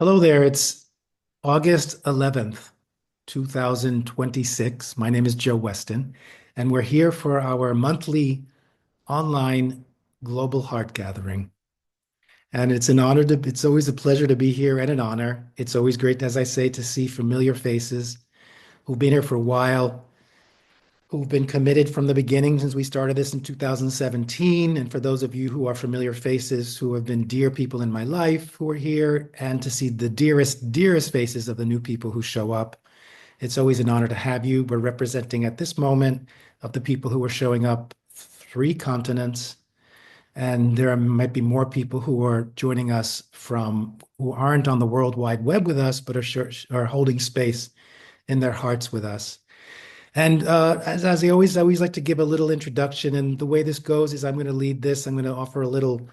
Hello there. It's August 11th, 2026. My name is Joe Weston, and we're here for our monthly online global heart gathering. And it's always a pleasure to be here and an honor. It's always great, as I say, to see familiar faces who've been here for a while, who've been committed from the beginning since we started this in 2017. And for those of you who are familiar faces who have been dear people in my life who are here, and to see the dearest faces of the new people who show up. It's always an honor to have you. We're representing at this moment of the people who are showing up 3 continents. And might be more people who are joining us who aren't on the World Wide Web with us, but are holding space in their hearts with us. And as I always like to give a little introduction, and the way this goes is I'm going to lead this. I'm going to offer a little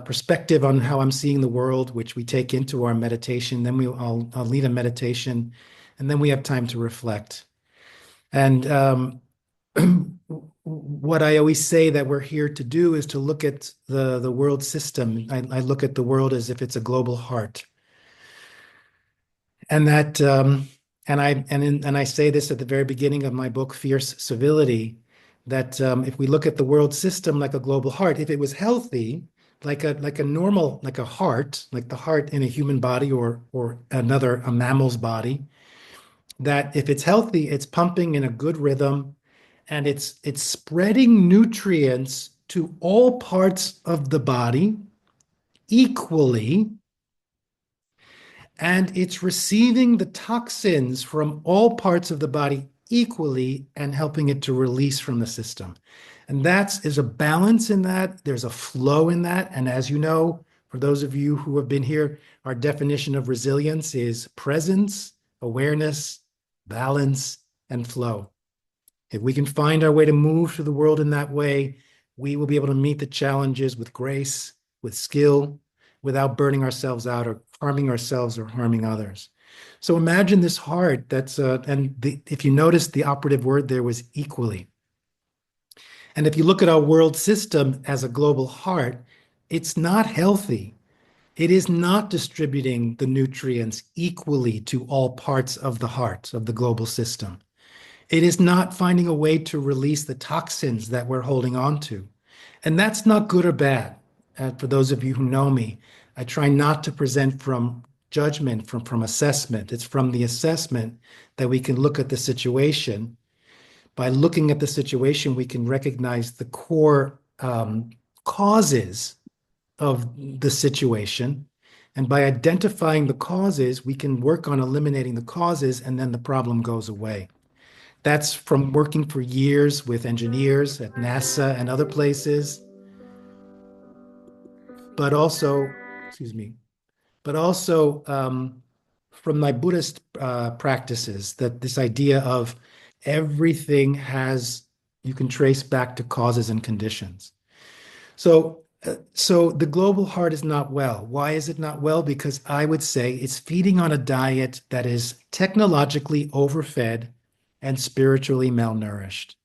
perspective on how I'm seeing the world, which we take into our meditation. Then I'll lead a meditation, and then we have time to reflect. And what I always say that we're here to do is to look at the world system. I look at the world as if it's a global heart, and that and I say this at the very beginning of my book, Fierce Civility, that if we look at the world system like a global heart, if it was healthy, like a normal, like a heart, like the heart in a human body or a mammal's body, that if it's healthy, it's pumping in a good rhythm, and it's spreading nutrients to all parts of the body equally, and it's receiving the toxins from all parts of the body equally and helping it to release from the system. And there's a balance in that. There's a flow in that. And as you know, for those of you who have been here, our definition of resilience is presence, awareness, balance, and flow. If we can find our way to move through the world in that way, we will be able to meet the challenges with grace, with skill, without burning ourselves out or harming ourselves or harming others. So imagine this heart if you notice, the operative word there was equally. And if you look at our world system as a global heart, it's not healthy. It is not distributing the nutrients equally to all parts of the heart of the global system. It is not finding a way to release the toxins that we're holding on to. And that's not good or bad. For those of you who know me, I try not to present from judgment, from assessment. It's from the assessment that we can look at the situation. By looking at the situation, we can recognize the core causes of the situation. And by identifying the causes, we can work on eliminating the causes, and then the problem goes away. That's from working for years with engineers at NASA and other places, but also, excuse me, but also from my Buddhist practices, that this idea of everything you can trace back to causes and conditions. So the global heart is not well. Why is it not well? Because I would say it's feeding on a diet that is technologically overfed and spiritually malnourished.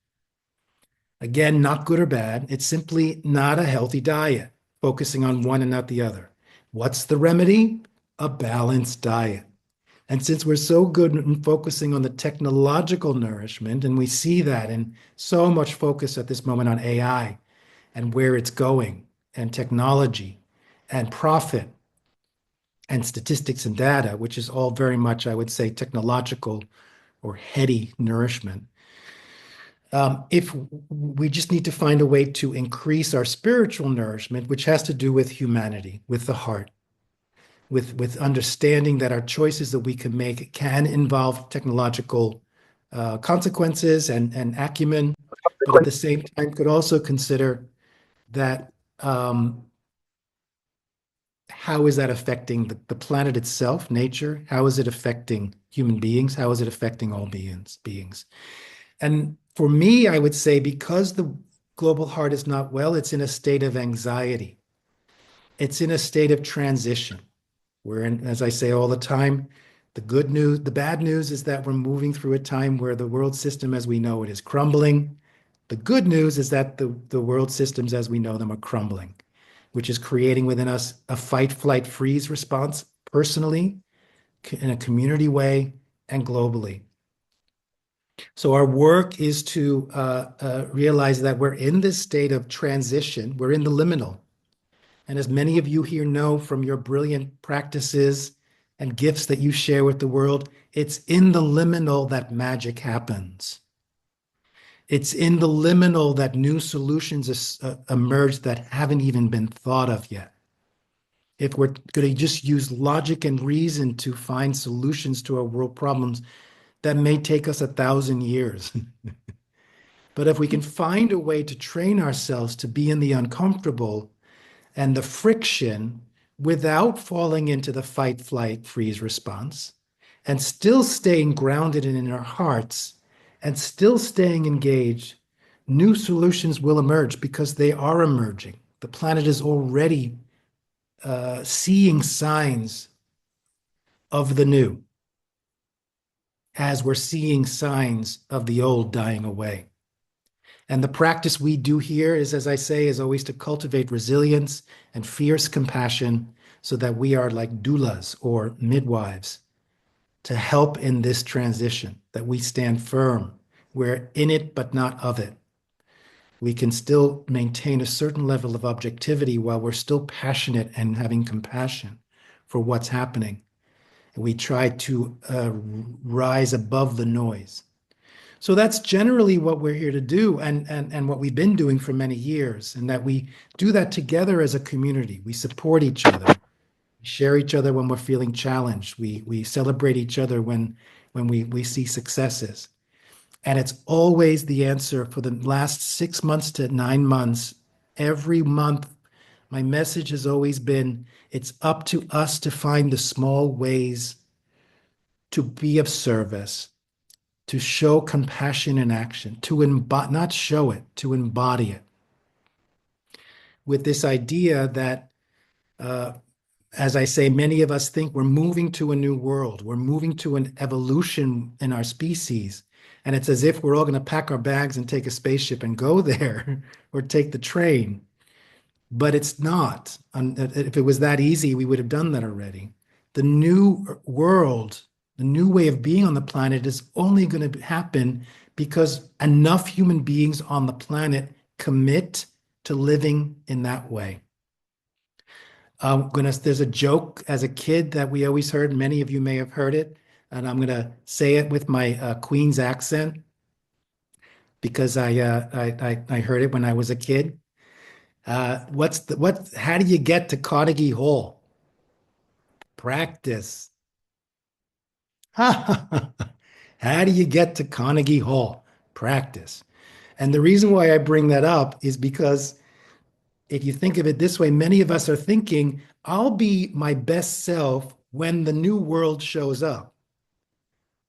Again, not good or bad. It's simply not a healthy diet, focusing on one and not the other. What's the remedy? A balanced diet. And since we're so good in focusing on the technological nourishment, and we see that in so much focus at this moment on AI and where it's going, and technology and profit and statistics and data, which is all very much, I would say, technological or heady nourishment. If we just need to find a way to increase our spiritual nourishment, which has to do with humanity, with the heart, with understanding that our choices that we can make can involve technological consequences and acumen, but at the same time could also consider that how is that affecting the planet itself, nature? How is it affecting human beings? How is it affecting all beings? And for me, I would say because the global heart is not well, it's in a state of anxiety. It's in a state of transition. We're in, as I say all the time, the bad news is that we're moving through a time where the world system as we know it is crumbling. The good news is that the world systems as we know them are crumbling, which is creating within us a fight, flight, freeze response personally, in a community way, and globally. So our work is to realize that we're in this state of transition. We're in the liminal. And as many of you here know from your brilliant practices and gifts that you share with the world, it's in the liminal that magic happens. It's in the liminal that new solutions emerge that haven't even been thought of yet. If we're going to just use logic and reason to find solutions to our world problems, that may take us 1,000 years. But if we can find a way to train ourselves to be in the uncomfortable and the friction without falling into the fight, flight, freeze response, and still staying grounded in our hearts, and still staying engaged, new solutions will emerge because they are emerging. The planet is already seeing signs of the new, as we're seeing signs of the old dying away. And the practice we do here is, as I say, is always to cultivate resilience and fierce compassion so that we are like doulas or midwives to help in this transition, that we stand firm. We're in it, but not of it. We can still maintain a certain level of objectivity while we're still passionate and having compassion for what's happening. And we try to rise above the noise. So that's generally what we're here to do and what we've been doing for many years, and that we do that together as a community. We support each other. We share each other when we're feeling challenged. We celebrate each other when we see successes. And it's always the answer for the last 6 months to 9 months. Every month, my message has always been, it's up to us to find the small ways to be of service, to show compassion in action, to not show it, to embody it. With this idea that, as I say, many of us think we're moving to a new world. We're moving to an evolution in our species. And it's as if we're all going to pack our bags and take a spaceship and go there or take the train. But it's not. If it was that easy, we would have done that already. The new world, the new way of being on the planet is only going to happen because enough human beings on the planet commit to living in that way. There's a joke as a kid that we always heard, many of you may have heard it, and I'm going to say it with my Queen's accent because I heard it when I was a kid. How do you get to Carnegie Hall? Practice. How do you get to Carnegie Hall? Practice. And the reason why I bring that up is because if you think of it this way, many of us are thinking, I'll be my best self when the new world shows up.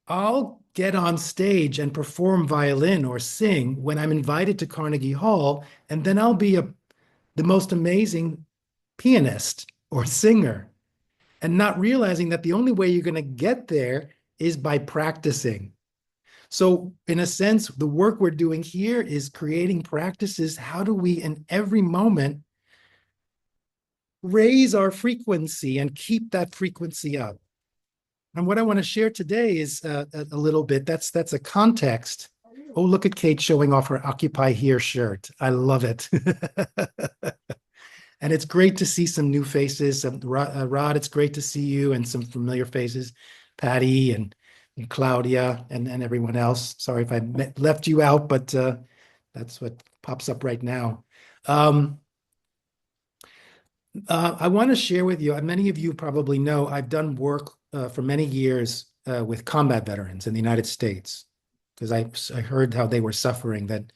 I'll get on stage and perform violin or sing when I'm invited to Carnegie Hall, and then I'll be the most amazing pianist or singer, and not realizing that the only way you're going to get there is by practicing. So in a sense, the work we're doing here is creating practices. How do we, in every moment, raise our frequency and keep that frequency up? And what I want to share today is a little bit, that's a context. Oh, look at Kate showing off her Occupy Here shirt. I love it. And it's great to see some new faces. Rod, it's great to see you, and some familiar faces, Patty and Claudia and everyone else. Sorry if I left you out, but that's what pops up right now. I want to share with you, many of you probably know, I've done work for many years with combat veterans in the United States, because I heard how they were suffering, that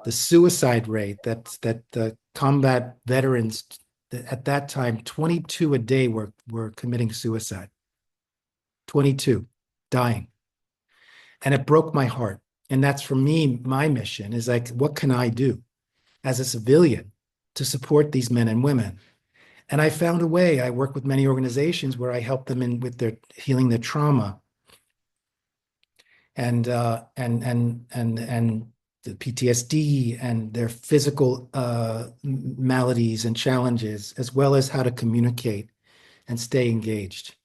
the suicide rate, that the combat veterans at that time, 22 a day were committing suicide. 22 dying. And it broke my heart. And that's, for me, my mission is like, what can I do as a civilian to support these men and women? And I found a way. I work with many organizations where I help them with their healing their trauma and the PTSD and their physical maladies and challenges, as well as how to communicate and stay engaged.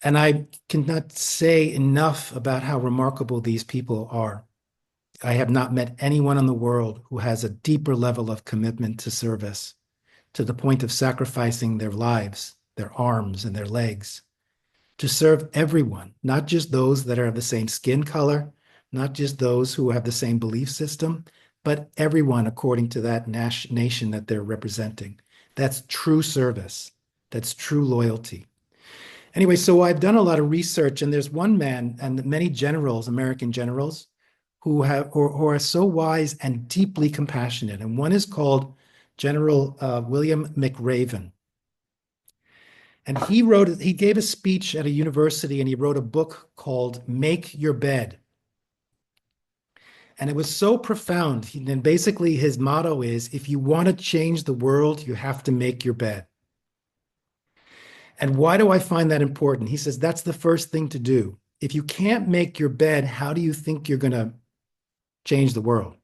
And I cannot say enough about how remarkable these people are. I have not met anyone in the world who has a deeper level of commitment to service, to the point of sacrificing their lives, their arms, and their legs to serve everyone, not just those that are of the same skin color, not just those who have the same belief system, but everyone according to that nation that they're representing. That's true service. That's true loyalty. Anyway, so I've done a lot of research, and there's one man and many generals, American generals, who are so wise and deeply compassionate. And one is called General William McRaven. And he gave a speech at a university and he wrote a book called Make Your Bed. And it was so profound. And basically his motto is, if you want to change the world, you have to make your bed. And why do I find that important? He says, that's the first thing to do. If you can't make your bed, how do you think you're going to change the world?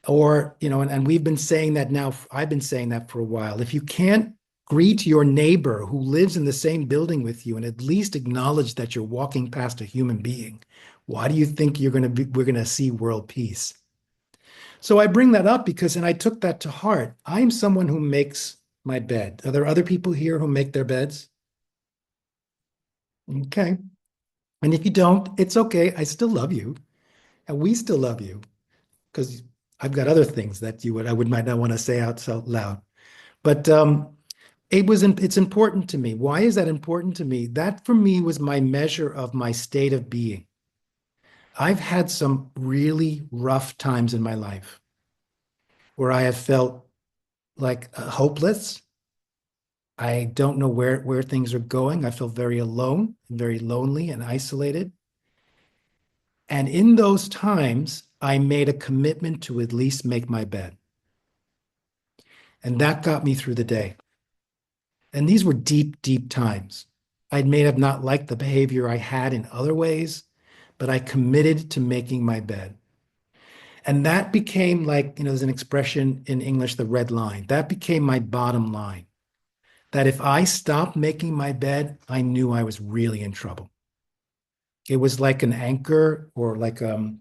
Or, and we've been saying that now, I've been saying that for a while. If you can't greet your neighbor who lives in the same building with you and at least acknowledge that you're walking past a human being, why do you think we're going to see world peace? So I bring that up because, and I took that to heart. I'm someone who makes my bed. Are there other people here who make their beds? Okay. And if you don't, it's okay. I still love you. And we still love you because I've got other things that I might not want to say out so loud. But it's important to me. Why is that important to me? That for me was my measure of my state of being. I've had some really rough times in my life where I have felt like hopeless. I don't know where things are going. I feel very alone, very lonely and isolated. And in those times, I made a commitment to at least make my bed. And that got me through the day. And these were deep, deep times. I may have not liked the behavior I had in other ways, but I committed to making my bed. And that became like, there's an expression in English, the red line. That became my bottom line. That if I stopped making my bed, I knew I was really in trouble. It was like an anchor or like a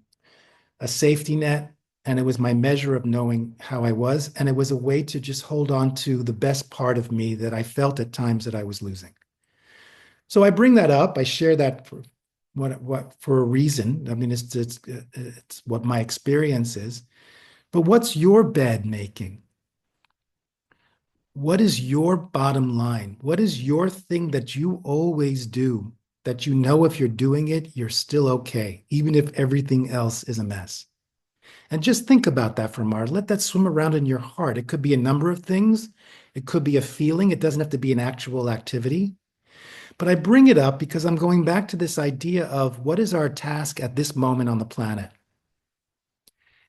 safety net. And it was my measure of knowing how I was. And it was a way to just hold on to the best part of me that I felt at times that I was losing. So I bring that up. I share that for for a reason. I mean, it's what my experience is. But what's your bed making? What is your bottom line? What is your thing that you always do that you know if you're doing it, you're still okay, even if everything else is a mess? And just think about that for a moment. Let that swim around in your heart. It could be a number of things. It could be a feeling. It doesn't have to be an actual activity. But I bring it up because I'm going back to this idea of what is our task at this moment on the planet?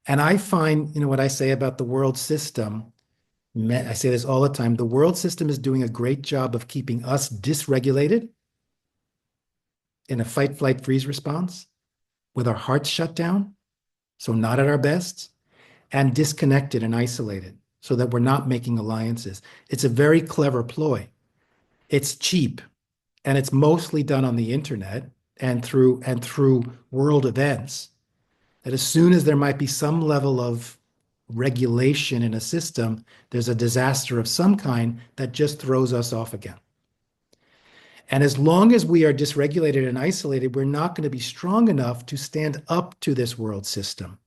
And I find, what I say about the world system, I say this all the time, the world system is doing a great job of keeping us dysregulated in a fight, flight, freeze response with our hearts shut down, so not at our best, and disconnected and isolated so that we're not making alliances. It's a very clever ploy. It's cheap. And it's mostly done on the internet and through world events, that as soon as there might be some level of regulation in a system, there's a disaster of some kind that just throws us off again. And as long as we are dysregulated and isolated, we're not going to be strong enough to stand up to this world system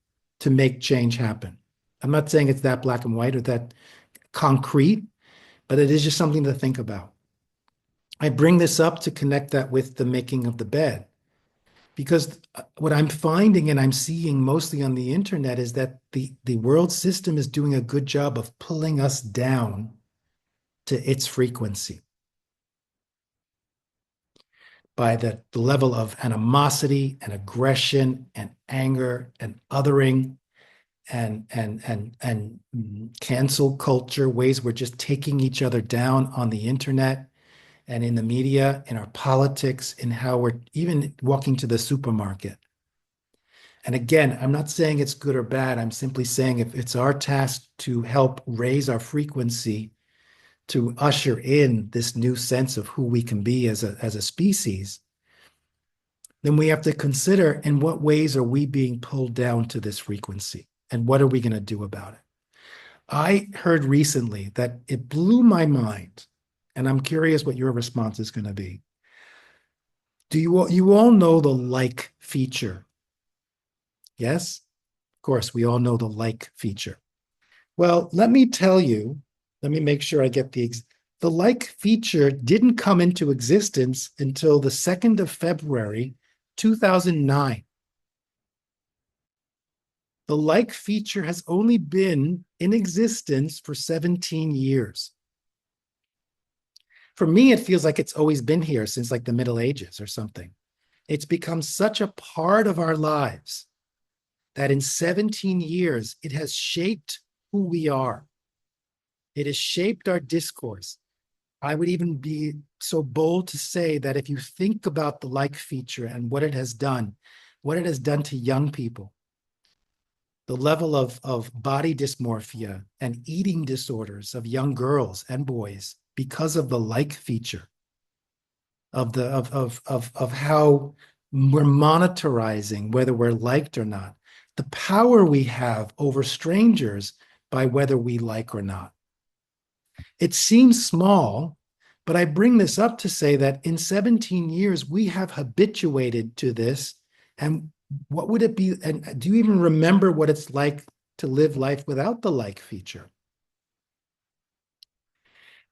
to make change happen. I'm not saying it's that black and white or that concrete, but it is just something to think about. I bring this up to connect that with the making of the bed, because what I'm finding and I'm seeing mostly on the internet is that the world system is doing a good job of pulling us down to its frequency by the level of animosity and aggression and anger and othering and cancel culture, ways we're just taking each other down on the internet and in the media, in our politics, in how we're even walking to the supermarket. And again, I'm not saying it's good or bad. I'm simply saying if it's our task to help raise our frequency to usher in this new sense of who we can be as a species, then we have to consider in what ways are we being pulled down to this frequency, and what are we going to do about it? I heard recently that it blew my mind, and I'm curious what your response is going to be. You all know the like feature? Yes? Of course, we all know the like feature. Well, let me tell you, let me make sure I get the like feature didn't come into existence until the 2nd of February, 2009. The like feature has only been in existence for 17 years. For me, it feels like it's always been here since like the Middle Ages or something. It's become such a part of our lives that in 17 years, it has shaped who we are. It has shaped our discourse. I would even be so bold to say that if you think about the like feature and what it has done to young people, the level of body dysmorphia and eating disorders of young girls and boys because of the like feature, of how we're monitorizing whether we're liked or not, the power we have over strangers by whether we like or not. It seems small, but I bring this up to say that in 17 years, we have habituated to this. And what would it be? And do you even remember what it's like to live life without the like feature?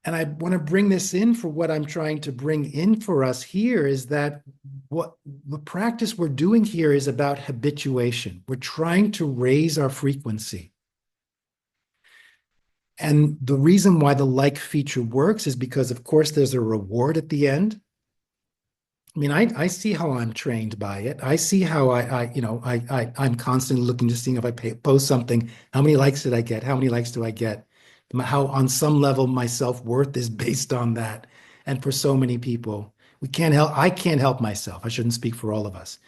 And I want to bring this in for what I'm trying to bring in for us here is that what the practice we're doing here is about habituation. We're trying to raise our frequency. And the reason why the like feature works is because, of course, there's a reward at the end. I mean, I see how I'm trained by it. I see how I'm constantly looking to see if I post something, how many likes did I get? How many likes do I get? How on some level my self-worth is based on that. And for so many people, I can't help myself. I shouldn't speak for all of us.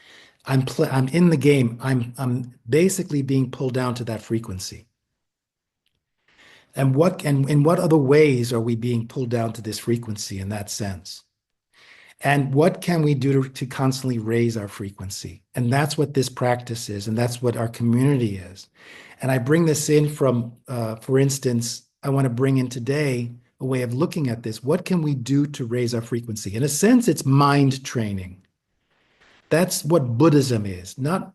I'm in the game. I'm basically being pulled down to that frequency. And in what other ways are we being pulled down to this frequency in that sense? And what can we do to constantly raise our frequency? And that's what this practice is, and that's what our community is. And I bring this in from, for instance, I want to bring in today a way of looking at this. What can we do to raise our frequency? In a sense, it's mind training. That's what Buddhism is, not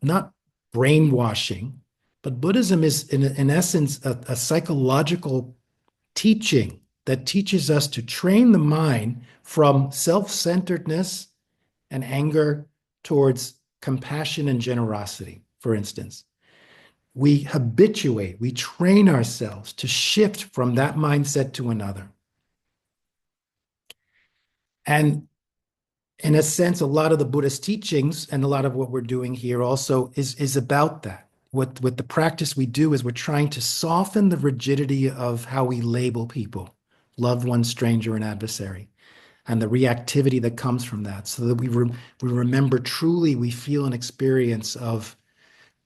brainwashing, but Buddhism is, in essence, a psychological teaching that teaches us to train the mind from self-centeredness and anger towards compassion and generosity, for instance. We habituate, we train ourselves to shift from that mindset to another. And in a sense, a lot of the Buddhist teachings and a lot of what we're doing here also is about that. What the practice we do is we're trying to soften the rigidity of how we label people, loved one, stranger, and adversary, and the reactivity that comes from that, so that we remember truly, we feel an experience of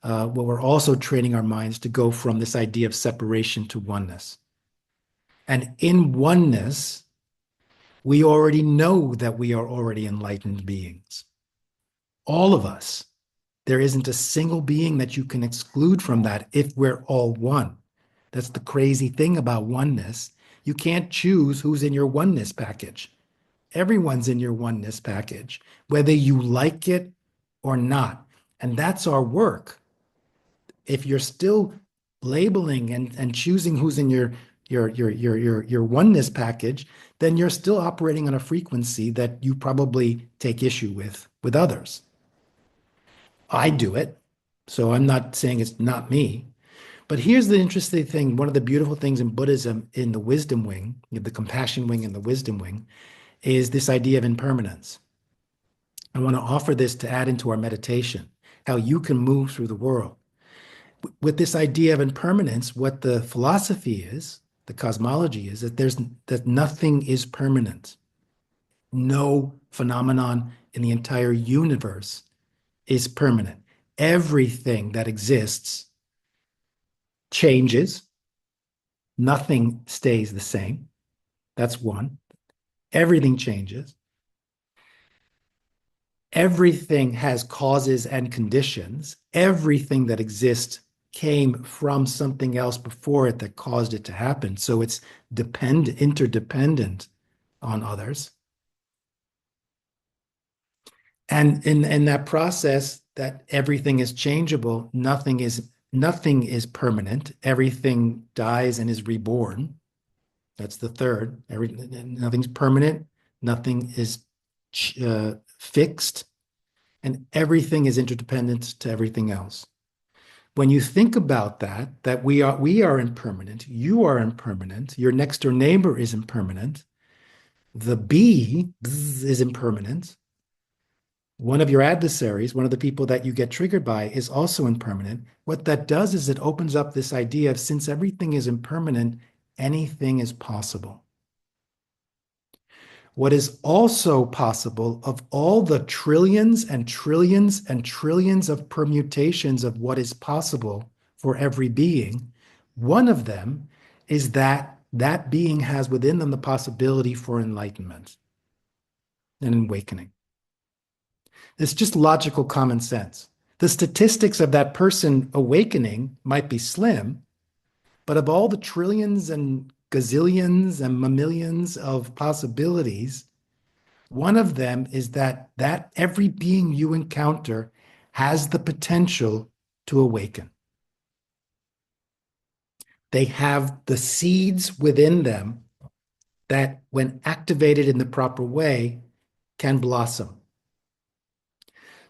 what we're also training our minds to go from this idea of separation to oneness. And in oneness, we already know that we are already enlightened beings. All of us. There isn't a single being that you can exclude from that if we're all one. That's the crazy thing about oneness. You can't choose who's in your oneness package. Everyone's in your oneness package, whether you like it or not. And that's our work. If you're still labeling and choosing who's in your oneness package, then you're still operating on a frequency that you probably take issue with others. I do it, so I'm not saying it's not me. But here's the interesting thing. One of the beautiful things in Buddhism, in the wisdom wing, the compassion wing and the wisdom wing, is this idea of impermanence. I want to offer this to add into our meditation, how you can move through the world. With this idea of impermanence, what the philosophy is, the cosmology is, that nothing is permanent. No phenomenon in the entire universe is permanent. Everything that exists changes. Nothing stays the same. That's one. Everything changes. Everything has causes and conditions. Everything that exists came from something else before it that caused it to happen. So it's interdependent on others. And in that process, that everything is changeable, nothing is permanent. Everything dies and is reborn. That's the third. Nothing's permanent, nothing is fixed, and everything is interdependent to everything else. When you think about that we are impermanent, you are impermanent, your next door neighbor is impermanent, the bee is impermanent, one of your adversaries, one of the people that you get triggered by, is also impermanent. What that does is it opens up this idea of, since everything is impermanent, anything is possible. What is also possible, of all the trillions and trillions and trillions of permutations of what is possible for every being, one of them is that that being has within them the possibility for enlightenment and awakening. It's just logical common sense. The statistics of that person awakening might be slim, but of all the trillions and gazillions and mammillions of possibilities, one of them is that every being you encounter has the potential to awaken. They have the seeds within them that, when activated in the proper way, can blossom.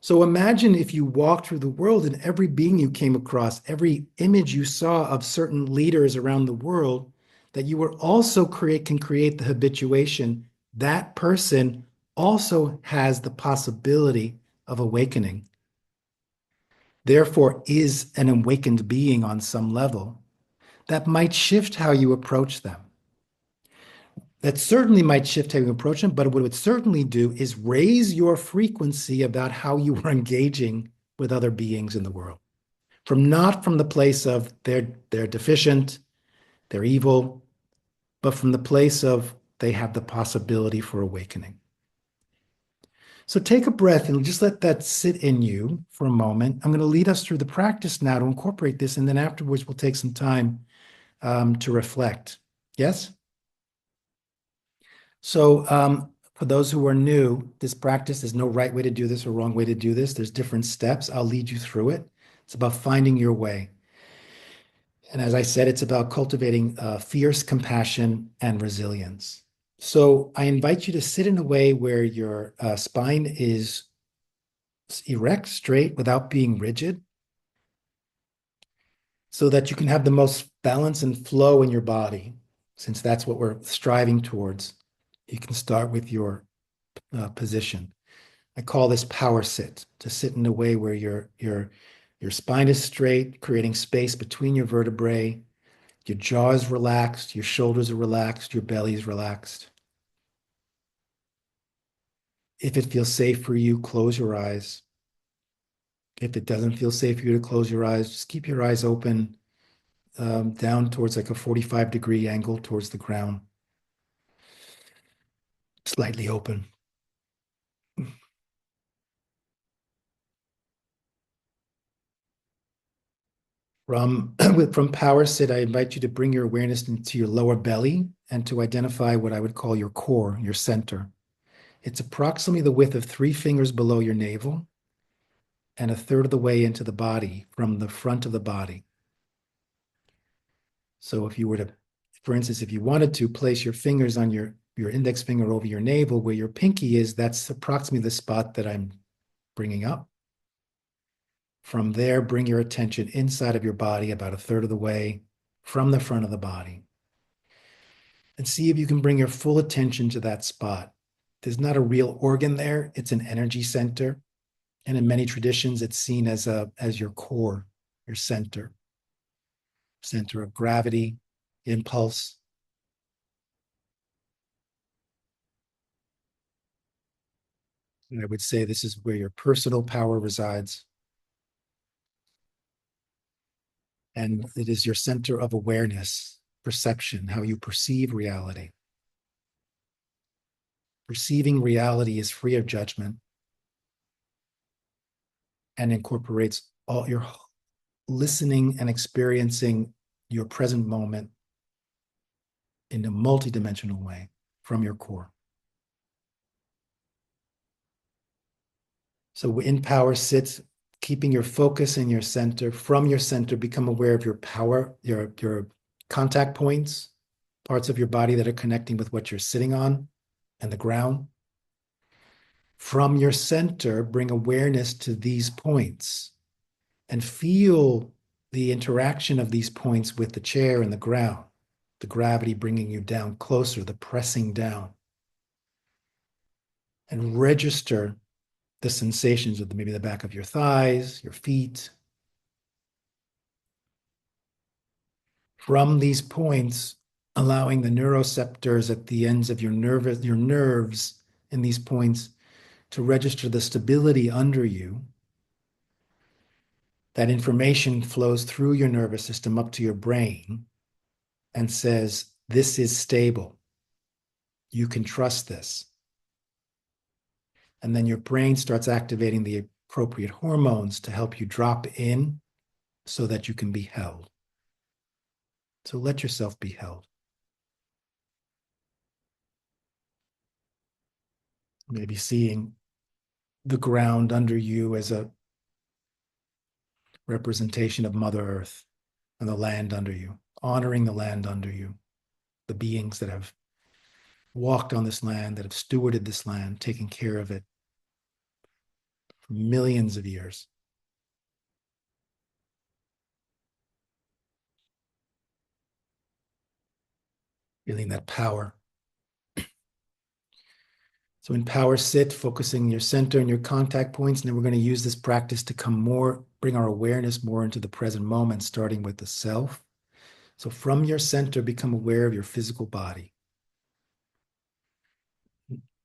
So imagine if you walked through the world and every being you came across, every image you saw of certain leaders around the world, that you were also can create the habituation. That person also has the possibility of awakening, therefore is an awakened being on some level. That might shift how you approach them. That certainly might shift how you approach them, but what it would certainly do is raise your frequency about how you are engaging with other beings in the world. Not from the place of they're deficient, they're evil, but from the place of they have the possibility for awakening. So take a breath and just let that sit in you for a moment. I'm going to lead us through the practice now to incorporate this, and then afterwards we'll take some time to reflect. Yes? So for those who are new, this practice, there's no right way to do this or wrong way to do this. There's different steps. I'll lead you through it. It's about finding your way. And as I said, it's about cultivating fierce compassion and resilience. So I invite you to sit in a way where your spine is erect, straight, without being rigid, so that you can have the most balance and flow in your body, since that's what we're striving towards. You can start with your position. I call this power sit, to sit in a way where your spine is straight, creating space between your vertebrae, your jaw is relaxed, your shoulders are relaxed, your belly is relaxed. If it feels safe for you, close your eyes. If it doesn't feel safe for you to close your eyes, just keep your eyes open, down towards like a 45-degree angle towards the ground. Slightly open. From power sit, I invite you to bring your awareness into your lower belly and to identify what I would call your core, your center. It's approximately the width of 3 fingers below your navel and a third of the way into the body from the front of the body. So if you were to, for instance, if you wanted to place your fingers on your index finger over your navel where your pinky is, that's approximately the spot that I'm bringing up. From there, bring your attention inside of your body about a third of the way from the front of the body. And see if you can bring your full attention to that spot. There's not a real organ there. It's an energy center. And in many traditions, it's seen as your core, your center of gravity, impulse. And I would say this is where your personal power resides. And it is your center of awareness, perception, how you perceive reality. Perceiving reality is free of judgment and incorporates all your listening and experiencing your present moment in a multidimensional way from your core. So in power sits keeping your focus in your center. From your center, become aware of your power, your contact points, parts of your body that are connecting with what you're sitting on and the ground. From your center, bring awareness to these points and feel the interaction of these points with the chair and the ground, the gravity bringing you down closer, the pressing down. And register the sensations of maybe the back of your thighs, your feet. From these points, allowing the neuroceptors at the ends of your nerves in these points to register the stability under you. That information flows through your nervous system up to your brain and says, this is stable. You can trust this. And then your brain starts activating the appropriate hormones to help you drop in so that you can be held. So let yourself be held. Maybe seeing the ground under you as a representation of Mother Earth and the land under you, honoring the land under you, the beings that have walked on this land, that have stewarded this land, taken care of it for millions of years. Feeling that power. So in power sit, focusing your center and your contact points, and then we're going to use this practice to bring our awareness more into the present moment, starting with the self. So from your center, become aware of your physical body.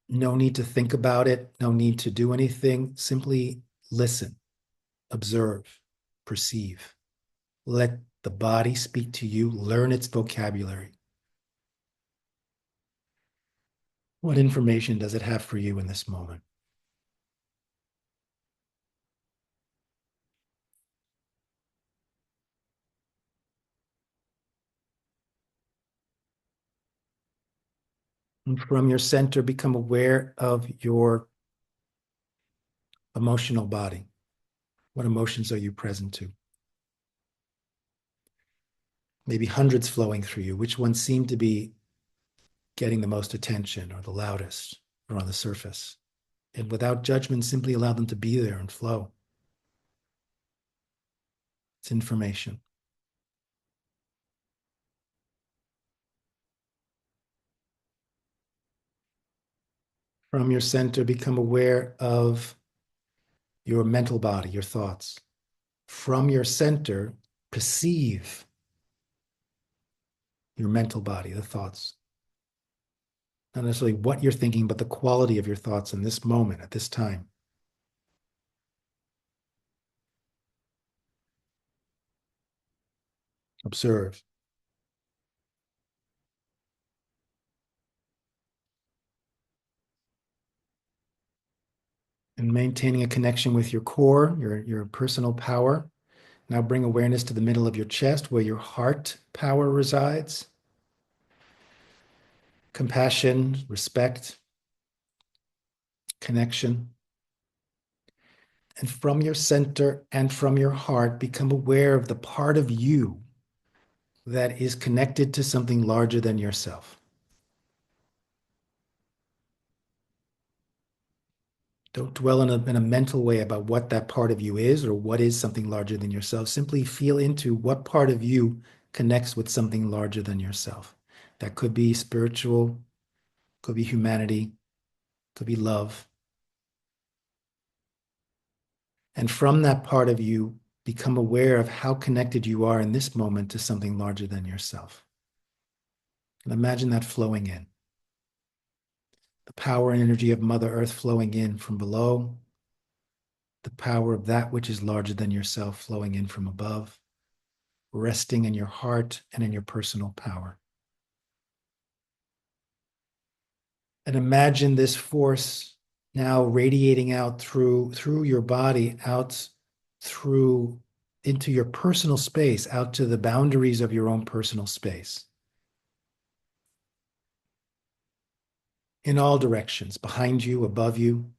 No need to think about it, no need to do anything. Simply listen, observe, perceive. Let the body speak to you, learn its vocabulary. What information does it have for you in this moment? And from your center, become aware of your emotional body. What emotions are you present to? Maybe hundreds flowing through you. Which ones seem to be getting the most attention or the loudest or on the surface? And without judgment, simply allow them to be there and flow. It's information. From your center, become aware of your mental body, your thoughts. From your center, perceive your mental body, the thoughts. Not necessarily what you're thinking, but the quality of your thoughts in this moment, at this time. Observe. And maintaining a connection with your core, your personal power. Now bring awareness to the middle of your chest where your heart power resides. Compassion, respect, connection. And from your center and from your heart, become aware of the part of you that is connected to something larger than yourself. Don't dwell in a mental way about what that part of you is or what is something larger than yourself. Simply feel into what part of you connects with something larger than yourself. That could be spiritual, could be humanity, could be love. And from that part of you, become aware of how connected you are in this moment to something larger than yourself. And imagine that flowing in. The power and energy of Mother Earth flowing in from below, the power of that which is larger than yourself flowing in from above, resting in your heart and in your personal power. And imagine this force now radiating out through your body, out through into your personal space, out to the boundaries of your own personal space. In all directions, behind you, above you.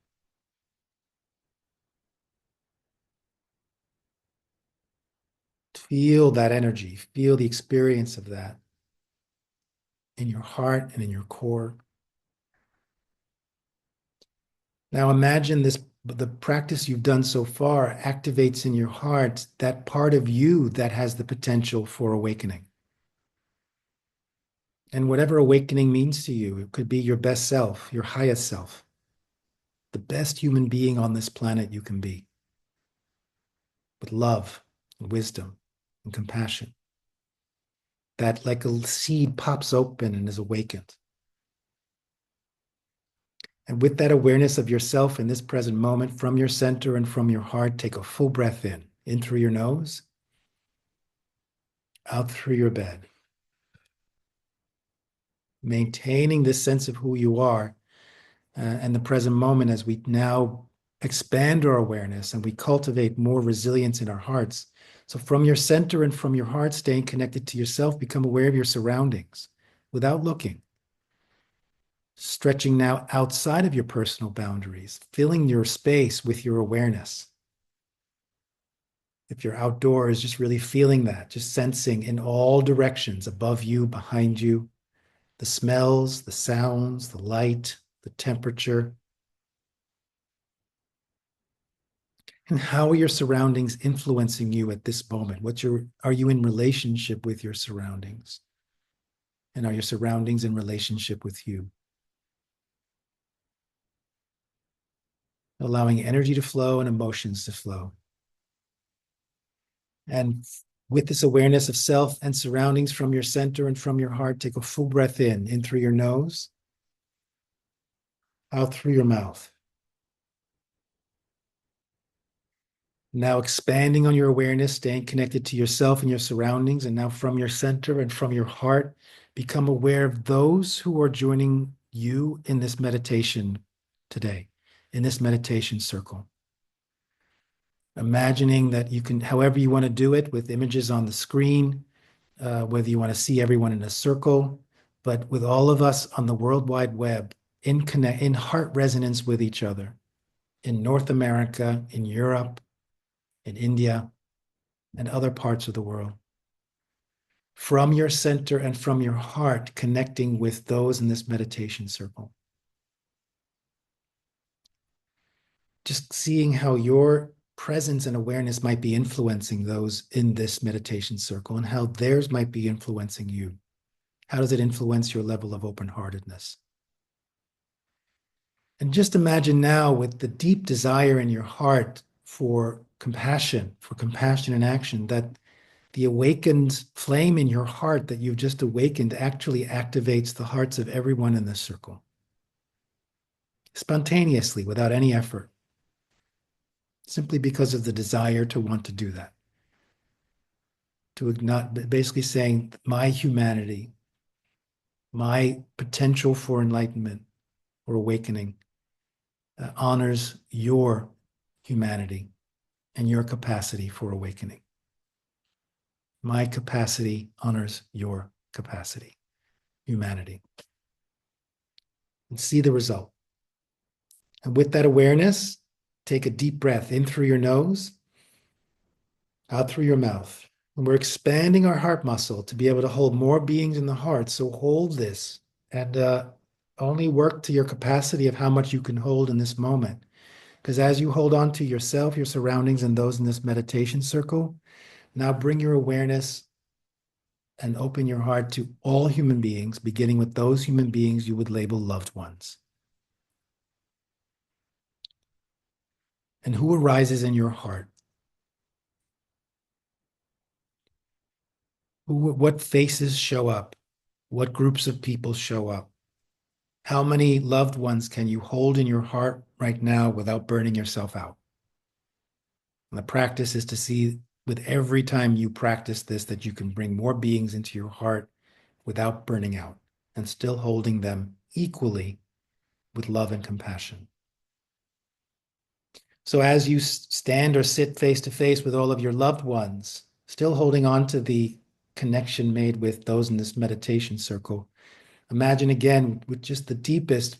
Feel that energy, feel the experience of that in your heart and in your core. Now imagine the practice you've done so far activates in your heart that part of you that has the potential for awakening. And whatever awakening means to you, it could be your best self, your highest self, the best human being on this planet you can be, with love and wisdom and compassion. That like a seed pops open and is awakened. And with that awareness of yourself in this present moment, from your center and from your heart, take a full breath in through your nose, out through your bed. Maintaining this sense of who you are and the present moment as we now expand our awareness and we cultivate more resilience in our hearts. So from your center and from your heart, staying connected to yourself, become aware of your surroundings without looking. Stretching now outside of your personal boundaries, filling your space with your awareness. If you're outdoors, just really feeling that, just sensing in all directions, above you, behind you, the smells, the sounds, the light, the temperature. And how are your surroundings influencing you at this moment? Are you in relationship with your surroundings? And are your surroundings in relationship with you? Allowing energy to flow and emotions to flow. And with this awareness of self and surroundings from your center and from your heart, take a full breath in through your nose, out through your mouth. Now expanding on your awareness, staying connected to yourself and your surroundings, and now from your center and from your heart, become aware of those who are joining you in this meditation today, in this meditation circle. Imagining that you can, however you want to do it, with images on the screen, whether you want to see everyone in a circle, but with all of us on the World Wide Web in heart resonance with each other, in North America, in Europe, in India, and other parts of the world. From your center and from your heart, connecting with those in this meditation circle. Just seeing how your presence and awareness might be influencing those in this meditation circle and how theirs might be influencing you. How does it influence your level of open-heartedness? And just imagine now, with the deep desire in your heart for compassion in action, that the awakened flame in your heart that you've just awakened actually activates the hearts of everyone in this circle. Spontaneously, without any effort. Simply because of the desire to want to do that. To not basically saying, my humanity, my potential for enlightenment or awakening honors your humanity and your capacity for awakening. My capacity honors your capacity, humanity. And see the result. And with that awareness, take a deep breath in through your nose, out through your mouth. And we're expanding our heart muscle to be able to hold more beings in the heart. So hold this and only work to your capacity of how much you can hold in this moment. Because as you hold on to yourself, your surroundings, and those in this meditation circle, now bring your awareness and open your heart to all human beings, beginning with those human beings you would label loved ones. And who arises in your heart? What faces show up? What groups of people show up? How many loved ones can you hold in your heart right now without burning yourself out? And the practice is to see with every time you practice this that you can bring more beings into your heart without burning out and still holding them equally with love and compassion. So as you stand or sit face to face with all of your loved ones, still holding on to the connection made with those in this meditation circle, imagine again with just the deepest,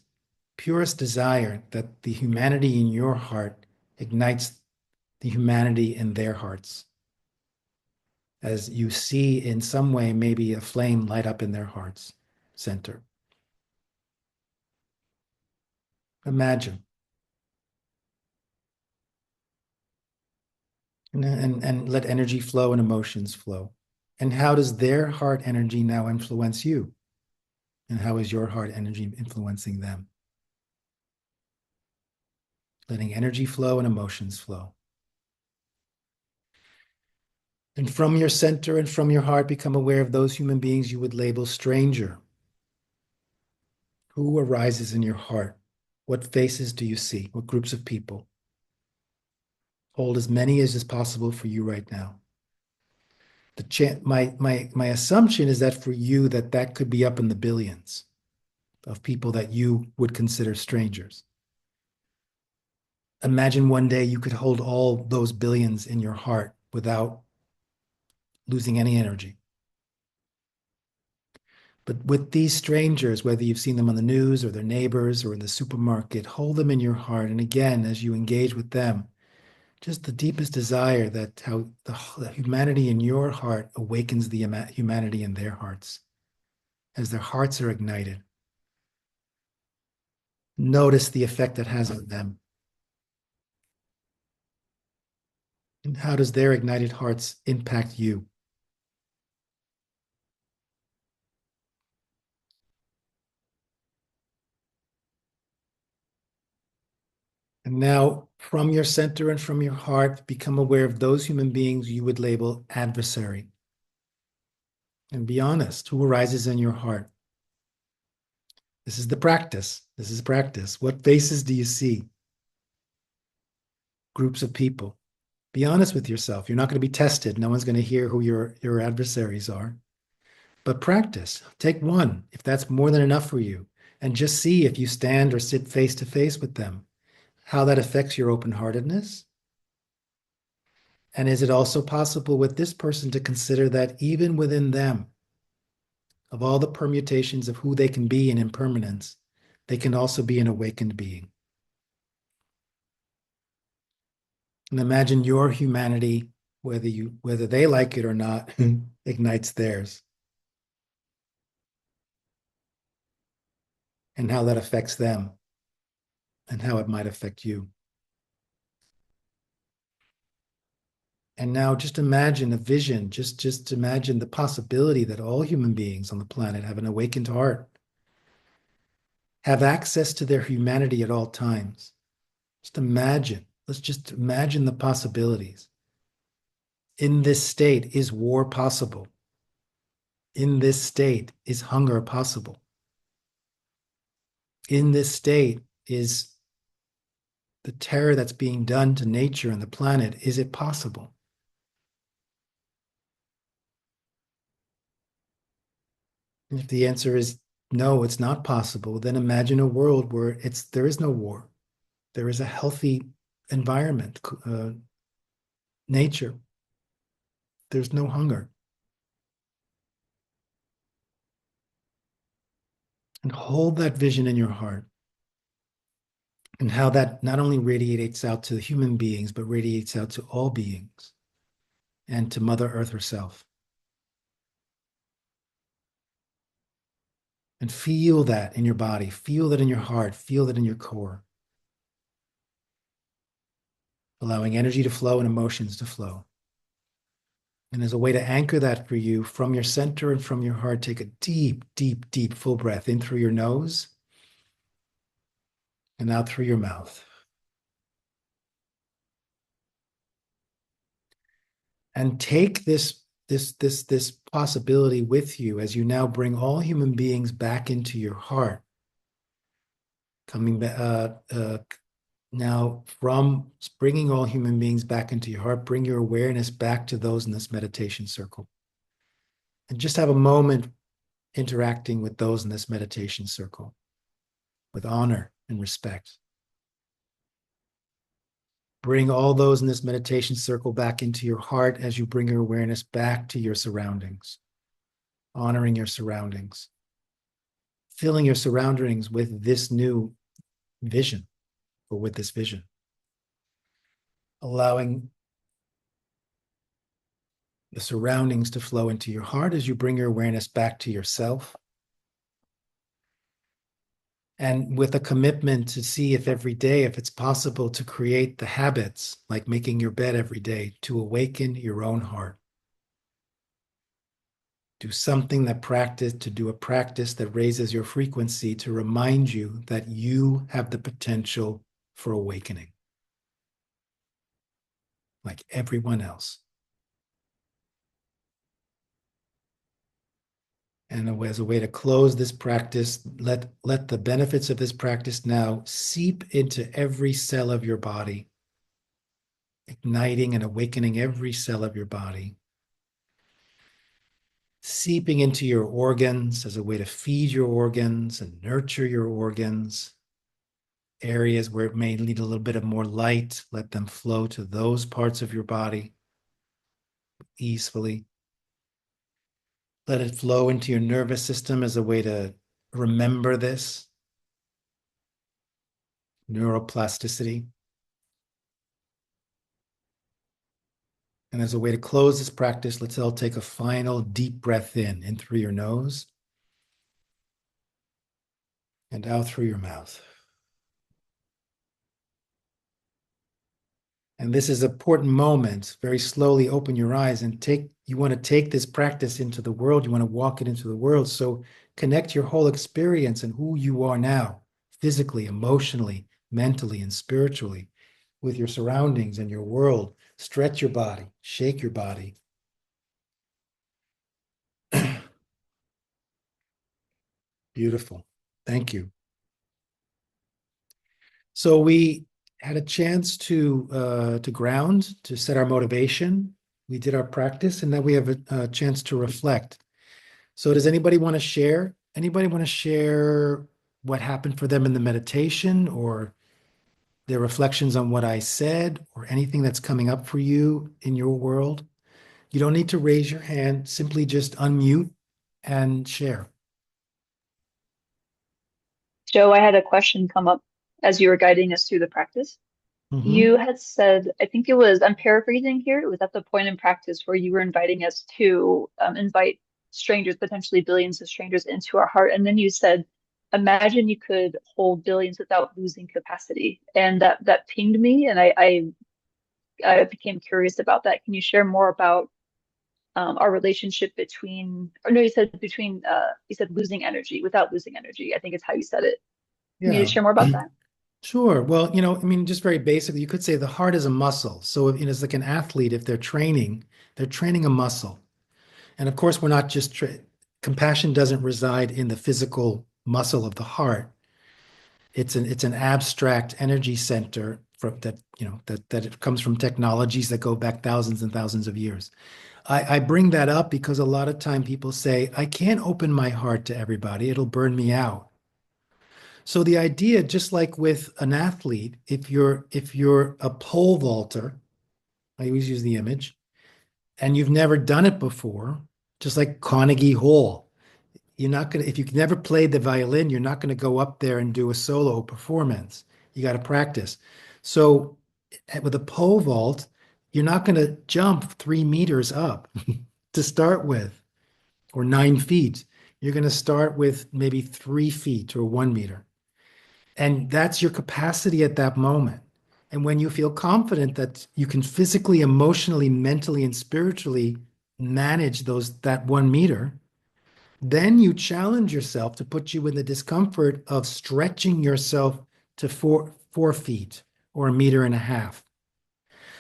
purest desire that the humanity in your heart ignites the humanity in their hearts. As you see in some way, maybe a flame light up in their hearts center. Imagine. And let energy flow and emotions flow. And how does their heart energy now influence you? And how is your heart energy influencing them? Letting energy flow and emotions flow. And from your center and from your heart, become aware of those human beings you would label stranger. Who arises in your heart? What faces do you see? What groups of people? Hold as many as is possible for you right now. My assumption is that for you, that could be up in the billions of people that you would consider strangers. Imagine one day you could hold all those billions in your heart without losing any energy. But with these strangers, whether you've seen them on the news or their neighbors or in the supermarket, hold them in your heart. And again, as you engage with them, just the deepest desire that how the humanity in your heart awakens the humanity in their hearts. As their hearts are ignited, notice the effect that has on them. And how does their ignited hearts impact you? And now, from your center and from your heart, become aware of those human beings you would label adversary. And be honest, who arises in your heart? This is the practice. This is practice. What faces do you see? Groups of people. Be honest with yourself. You're not going to be tested. No one's going to hear who your adversaries are. But practice. Take one, if that's more than enough for you, and just see if you stand or sit face to face with them, how that affects your open-heartedness. And is it also possible with this person to consider that even within them, of all the permutations of who they can be in impermanence, they can also be an awakened being? And imagine your humanity, whether they like it or not, ignites theirs. And how that affects them and how it might affect you. And now just imagine a vision, just imagine the possibility that all human beings on the planet have an awakened heart, have access to their humanity at all times. Just imagine, let's just imagine the possibilities. In this state, is war possible? In this state, is hunger possible? In this state, is the terror that's being done to nature and the planet, is it possible? And if the answer is no, it's not possible, then imagine a world where there is no war. There is a healthy environment, nature. There's no hunger. And hold that vision in your heart. And how that not only radiates out to human beings, but radiates out to all beings and to Mother Earth herself. And feel that in your body, feel that in your heart, feel that in your core. Allowing energy to flow and emotions to flow. And as a way to anchor that for you, from your center and from your heart, take a deep, deep, deep full breath in through your nose and out through your mouth. And take this possibility with you as you now bring all human beings back into your heart. Coming back, now from bringing all human beings back into your heart, bring your awareness back to those in this meditation circle. And just have a moment interacting with those in this meditation circle with honor, and respect. Bring all those in this meditation circle back into your heart as you bring your awareness back to your surroundings, honoring your surroundings, filling your surroundings with this new vision, or with this vision, allowing the surroundings to flow into your heart as you bring your awareness back to yourself. And with a commitment to see if every day, if it's possible to create the habits, like making your bed every day, to awaken your own heart. Do something to do a practice that raises your frequency to remind you that you have the potential for awakening, like everyone else. And as a way to close this practice, let the benefits of this practice now seep into every cell of your body, igniting and awakening every cell of your body, seeping into your organs as a way to feed your organs and nurture your organs. Areas where it may need a little bit of more light, let them flow to those parts of your body easily. Let it flow into your nervous system as a way to remember this. Neuroplasticity. And as a way to close this practice, let's all take a final deep breath in through your nose and out through your mouth. And this is an important moment. Very slowly open your eyes and you want to take this practice into the world. You want to walk it into the world. So connect your whole experience and who you are now, physically, emotionally, mentally, and spiritually, with your surroundings and your world. Stretch your body, shake your body. Beautiful. Thank you. So we had a chance to ground, to set our motivation. We did our practice, and then we have a chance to reflect. So does anybody want to share? Anybody want to share what happened for them in the meditation, or their reflections on what I said, or anything that's coming up for you in your world? You don't need to raise your hand. Simply just unmute and share. Joe, I had a question come up as you were guiding us through the practice. Mm-hmm. You had said, I think it was, I'm paraphrasing here, it was at the point in practice where you were inviting us to invite strangers, potentially billions of strangers, into our heart. And then you said, imagine you could hold billions without losing capacity. And that pinged me, and I became curious about that. Can you share more about our relationship between, or no, you said between, you said losing energy without losing energy. I think it's how you said it. Can you Yeah. share more about that? Sure. Well, I mean, just very basically, you could say the heart is a muscle. So, it's like an athlete, if they're training a muscle. And of course, we're not just compassion doesn't reside in the physical muscle of the heart. It's an abstract energy center that it comes from technologies that go back thousands and thousands of years. I bring that up because a lot of time people say, I can't open my heart to everybody. It'll burn me out. So the idea, just like with an athlete, if you're a pole vaulter, I always use the image, and you've never done it before, just like Carnegie Hall, if you've never played the violin, you're not gonna go up there and do a solo performance. You got to practice. So with a pole vault, you're not gonna jump 3 meters up to start with, or 9 feet. You're gonna start with maybe 3 feet or 1 meter. And that's your capacity at that moment. And when you feel confident that you can physically, emotionally, mentally, and spiritually manage that 1 meter, then you challenge yourself to put you in the discomfort of stretching yourself to 4 feet or 1.5 meters.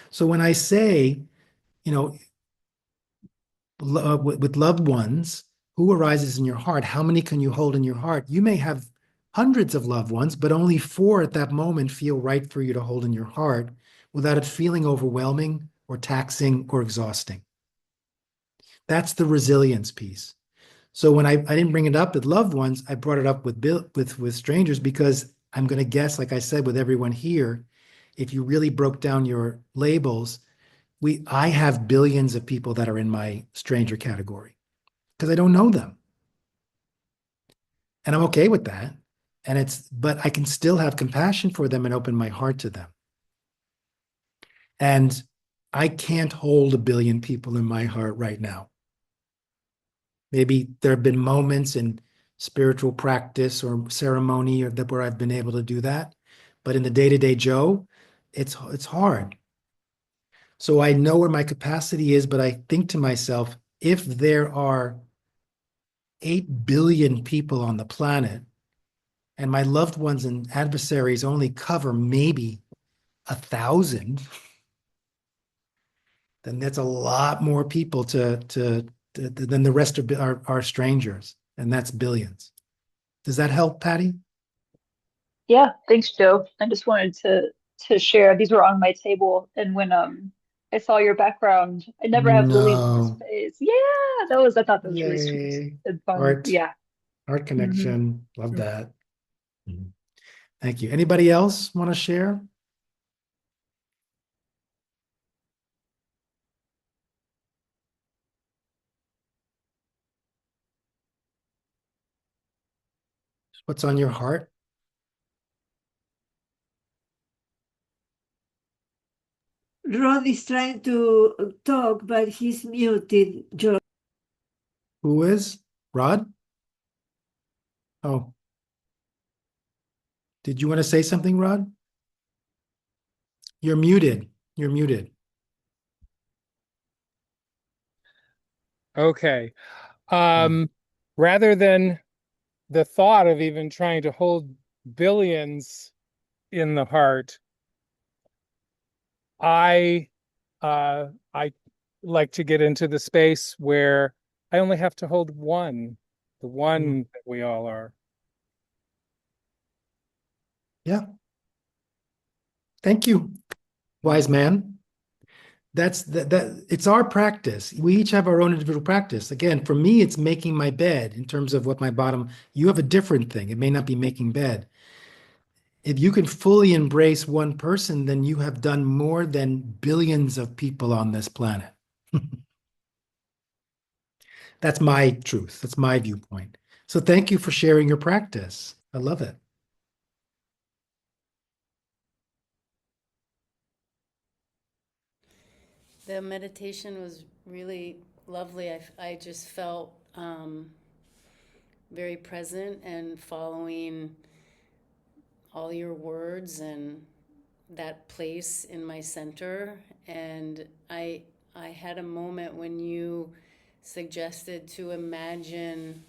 So when I say, you know, with loved ones, who arises in your heart? How many can you hold in your heart? You may have hundreds of loved ones, but only 4 at that moment feel right for you to hold in your heart without it feeling overwhelming or taxing or exhausting. That's the resilience piece. So when I didn't bring it up with loved ones, I brought it up with strangers because I'm going to guess, like I said, with everyone here, if you really broke down your labels, I have billions of people that are in my stranger category because I don't know them. And I'm okay with that. But I can still have compassion for them and open my heart to them. And I can't hold a billion people in my heart right now. Maybe there have been moments in spiritual practice or ceremony where I've been able to do that. But in the day-to-day Joe, it's hard. So I know where my capacity is, but I think to myself, if there are 8 billion people on the planet and my loved ones and adversaries only cover maybe 1,000, then that's a lot more people than the rest of our strangers, and that's billions. Does that help, Patty? Yeah, thanks, Joe. I just wanted to share. These were on my table, and when I saw your background, I never have billions in this No. space. Yeah, I thought that was really sweet Yay. and fun. Art, Yeah. art hmm connection. Love that. Mhm. Thank you. Anybody else want to share? What's on your heart? Rod is trying to talk, but he's muted, Joe. Who is? Rod? Oh, did you want to say something, Rod? You're muted. You're muted. Okay. Rather than the thought of even trying to hold billions in the heart, I like to get into the space where I only have to hold one, the one that we all are. Yeah. Thank you, wise man. That it's our practice. We each have our own individual practice. Again, for me, it's making my bed in terms of what my bottom, you have a different thing. It may not be making bed. If you can fully embrace one person, then you have done more than billions of people on this planet. That's my truth. That's my viewpoint. So thank you for sharing your practice. I love it. The meditation was really lovely. I just felt very present and following all your words and that place in my center. And I had a moment when you suggested to imagine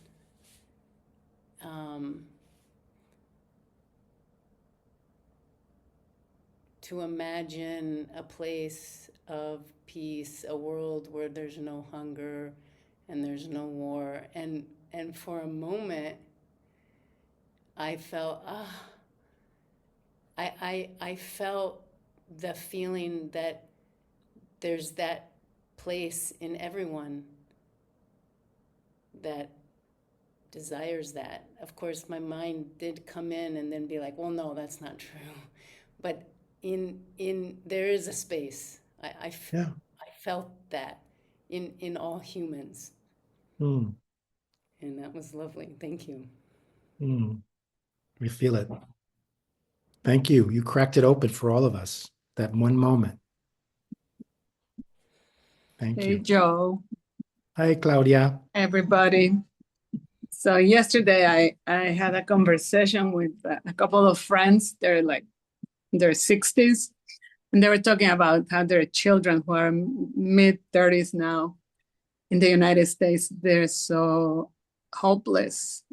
a place of peace, a world where there's no hunger and there's no war. And for a moment, I felt, I felt the feeling that there's that place in everyone that desires that. Of course, my mind did come in and then be like, well, no, that's not true. But there is a space. I felt that in all humans. Mm. And that was lovely. Thank you. We feel it. Thank you. You cracked it open for all of us, that one moment. Thank Hey, you. Joe. Hi, Claudia. Everybody. So yesterday I had a conversation with a couple of friends. They're like in their 60s, and they were talking about how their children who are mid-30s now in the United States, they're so hopeless.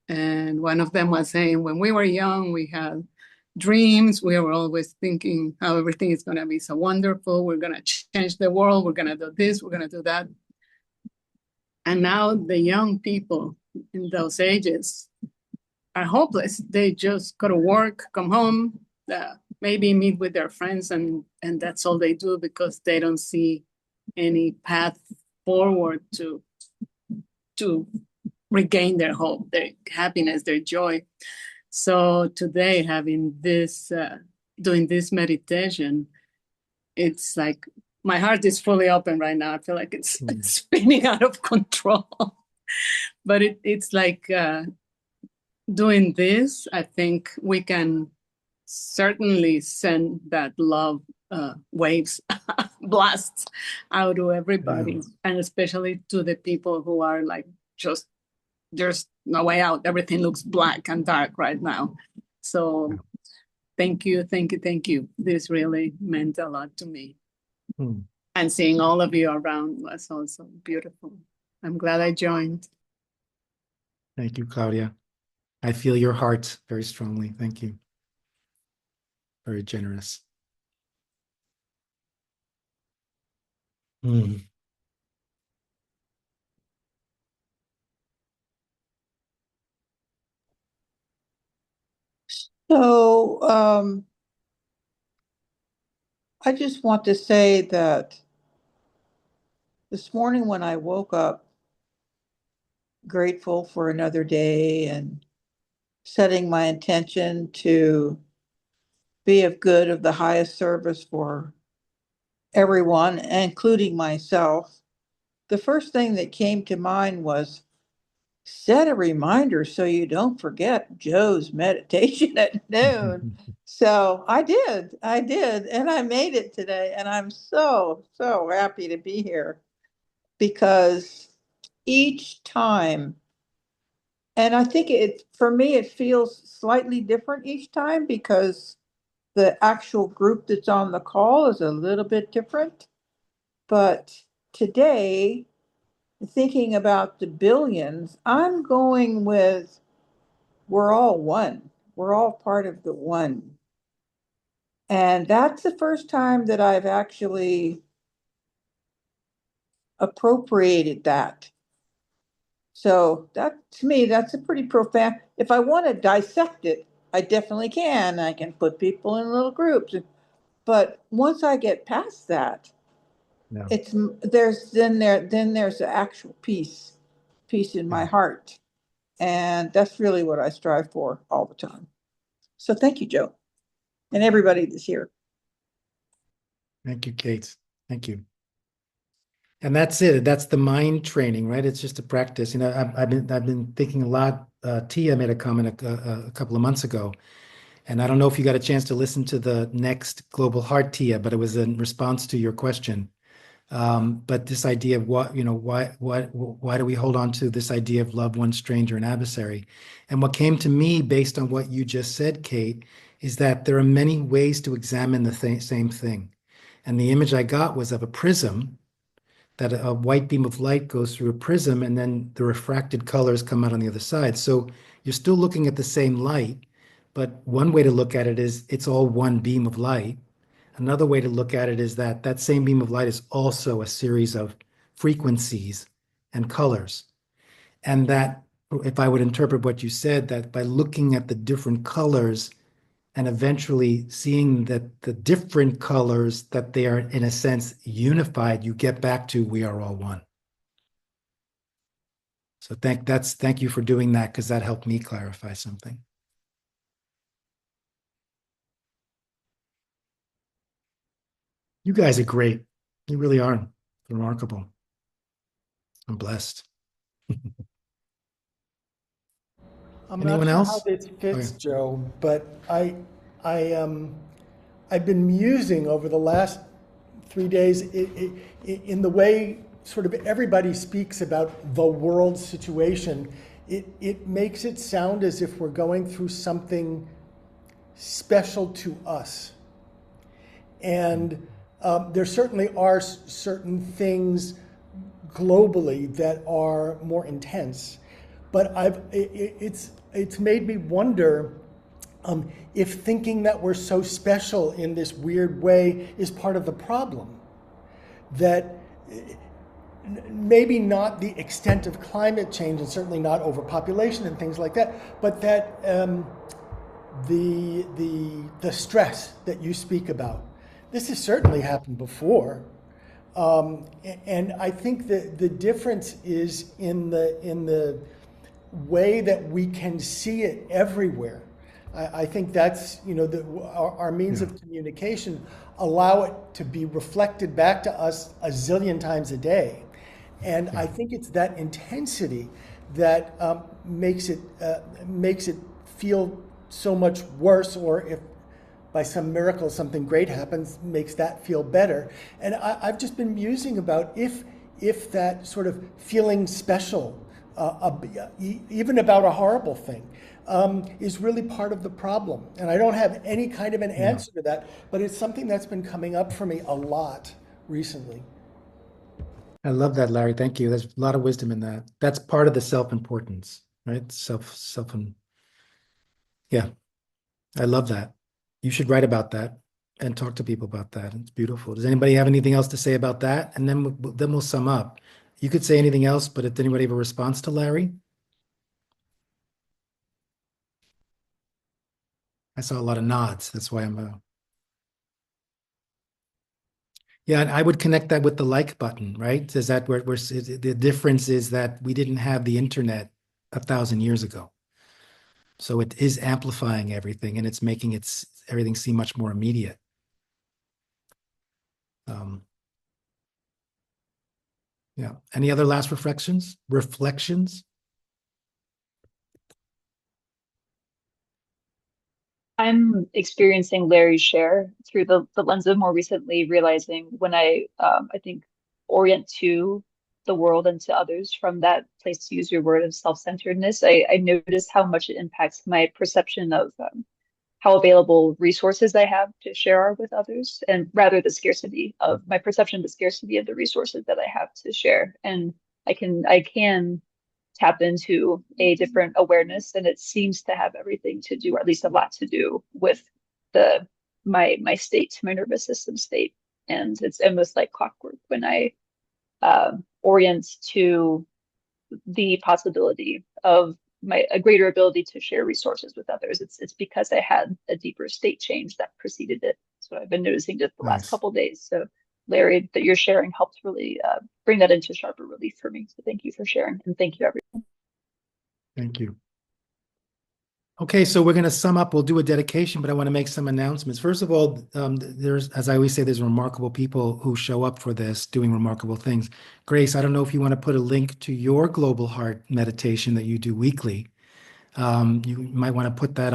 And one of them was saying, when we were young, we had dreams. We were always thinking how everything is going to be so wonderful. We're going to change the world. We're going to do this. We're going to do that. And now the young people in those ages are hopeless. They just go to work, come home, maybe meet with their friends, and that's all they do because they don't see any path forward to regain their hope, their happiness, their joy. So today, having this, doing this meditation, it's like my heart is fully open right now. I feel like it's spinning out of control. But it's like doing this, I think we can certainly send that love waves, blasts out to everybody, and especially to the people who are like, just there's no way out. Everything looks black and dark right now. So thank you, thank you, thank you. This really meant a lot to me. And seeing all of you around was also beautiful. I'm glad I joined. Thank you, Claudia. I feel your heart very strongly. Thank you. Very generous. So I just want to say that this morning when I woke up, grateful for another day and setting my intention to be of good, of the highest service for everyone, including myself, the first thing that came to mind was set a reminder so you don't forget Joe's meditation at noon. So I did, and I made it today. And I'm so happy to be here because each time, and I think for me, it feels slightly different each time because the actual group that's on the call is a little bit different. But today, thinking about the billions, I'm going with we're all one. We're all part of the one. And that's the first time that I've actually appropriated that. So that, to me, that's a pretty profound. If I want to dissect it, I definitely can. I can put people in little groups. But once I get past that, there's the actual peace in my heart. And that's really what I strive for all the time. So thank you, Joe, and everybody that's here. Thank you, Kate. Thank you. And that's it. That's the mind training, right? It's just a practice. You know, I've been thinking a lot. Tia made a comment a couple of months ago, and I don't know if you got a chance to listen to the next Global Heart, Tia, but it was in response to your question. But this idea of why do we hold on to this idea of loved one, stranger, and adversary? And what came to me based on what you just said, Kate, is that there are many ways to examine the same thing. And the image I got was of a prism, that a white beam of light goes through a prism and then the refracted colors come out on the other side. So you're still looking at the same light, but one way to look at it is it's all one beam of light. Another way to look at it is that that same beam of light is also a series of frequencies and colors. And that, if I would interpret what you said, that by looking at the different colors and eventually seeing that the different colors, that they are in a sense unified, you get back to we are all one. So thank you for doing that, because that helped me clarify something. You guys are great. You really are remarkable. I'm blessed. I'm Anyone not sure else? how this fits, Joe, but I've been musing over the last 3 days in the way sort of everybody speaks about the world situation. It makes it sound as if we're going through something special to us. And there certainly are certain things globally that are more intense. But it's made me wonder if thinking that we're so special in this weird way is part of the problem. That maybe not the extent of climate change, and certainly not overpopulation and things like that, but that the stress that you speak about. This has certainly happened before. And I think that the difference is in the way that we can see it everywhere. I think that's, our means of communication allow it to be reflected back to us a zillion times a day. And I think it's that intensity that makes it feel so much worse, or if by some miracle something great happens, makes that feel better. And I've just been musing about if that sort of feeling special, even about a horrible thing, is really part of the problem. And I don't have any kind of an answer to that, but it's something that's been coming up for me a lot recently. I love that, Larry. Thank you. There's a lot of wisdom in that. That's part of the self-importance, right? Yeah, I love that. You should write about that and talk to people about that. It's beautiful. Does anybody have anything else to say about that? And then we'll sum up. You could say anything else, but did anybody have a response to Larry? I saw a lot of nods. That's why I'm Yeah, and I would connect that with the like button, right? Is that where the difference is that we didn't have the internet 1,000 years ago. So it is amplifying everything, and it's making everything seem much more immediate. Yeah. Any other last reflections? I'm experiencing Larry's share through the lens of more recently realizing when I think orient to the world and to others from that place, to use your word, of self-centeredness, I notice how much it impacts my perception of how available resources I have to share with others, and rather the scarcity of my perception, the scarcity of the resources that I have to share. And I can tap into a different awareness, and it seems to have everything to do, or at least a lot to do, with my state, my nervous system state. And it's almost like clockwork when I orient to the possibility of a greater ability to share resources with others. It's because I had a deeper state change that preceded it. That's what I've been noticing just the last couple of days. So Larry, that you're sharing helped really bring that into sharper relief for me. So thank you for sharing, and thank you, everyone. Thank you. Okay, so we're going to sum up. We'll do a dedication, but I want to make some announcements. First of all, as I always say, there's remarkable people who show up for this, doing remarkable things. Grace, I don't know if you want to put a link to your global heart meditation that you do weekly. You might want to put that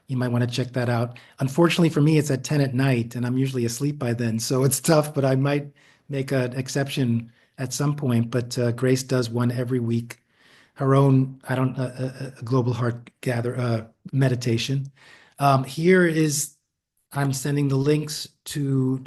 you might want to check that out. Unfortunately for me, it's at 10 at night, and I'm usually asleep by then, so it's tough, but I might make an exception at some point. But Grace does one every week. Her own, a global heart meditation. I'm sending the links to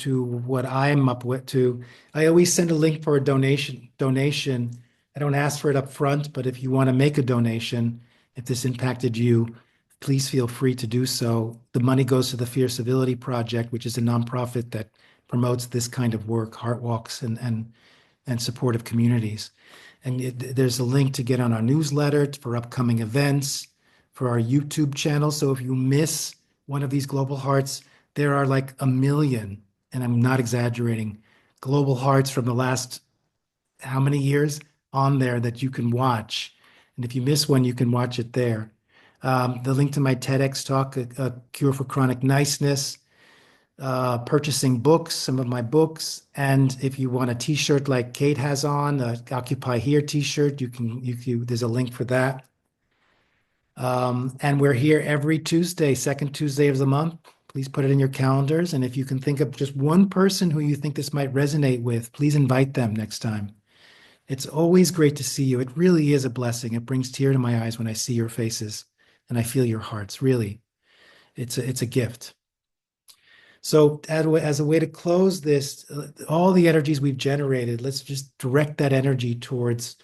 what I'm up with to. I always send a link for a donation. I don't ask for it up front, but if you want to make a donation, if this impacted you, please feel free to do so. The money goes to the 𝗵𝗶 Project, which is a nonprofit that promotes this kind of work, heart walks and supportive communities. And there's a link to get on our newsletter for upcoming events, for our YouTube channel. So if you miss one of these Global Hearts, there are like 1 million, and I'm not exaggerating, Global Hearts from the last how many years on there that you can watch. And if you miss one, you can watch it there. The link to my TEDx talk, A Cure for Chronic Niceness, purchasing books, some of my books, and if you want a T-shirt like Kate has on, Occupy Here T-shirt, there's a link for that. And we're here every Tuesday, second Tuesday of the month. Please put it in your calendars, and if you can think of just one person who you think this might resonate with, please invite them next time. It's always great to see you. It really is a blessing. It brings tears to my eyes when I see your faces and I feel your hearts. Really, it's a gift. So as a way to close this, all the energies we've generated, let's just direct that energy towards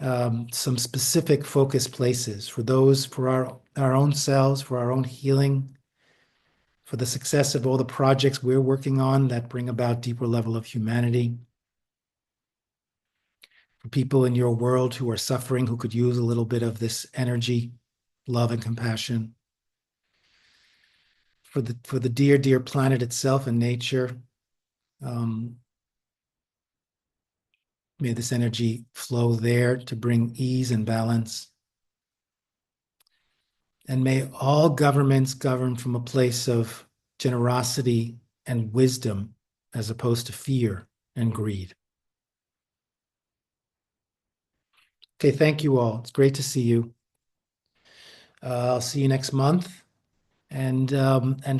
some specific focus places for our own selves, for our own healing, for the success of all the projects we're working on that bring about deeper level of humanity, for people in your world who are suffering, who could use a little bit of this energy, love and compassion, for the dear, dear planet itself and nature. May this energy flow there to bring ease and balance. And may all governments govern from a place of generosity and wisdom as opposed to fear and greed. Okay, thank you all. It's great to see you. I'll see you next month. And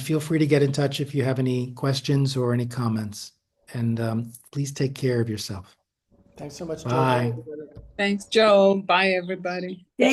feel free to get in touch if you have any questions or any comments. And please take care of yourself. Thanks so much, Joe. Bye. Thanks, Joe. Bye, everybody. Thank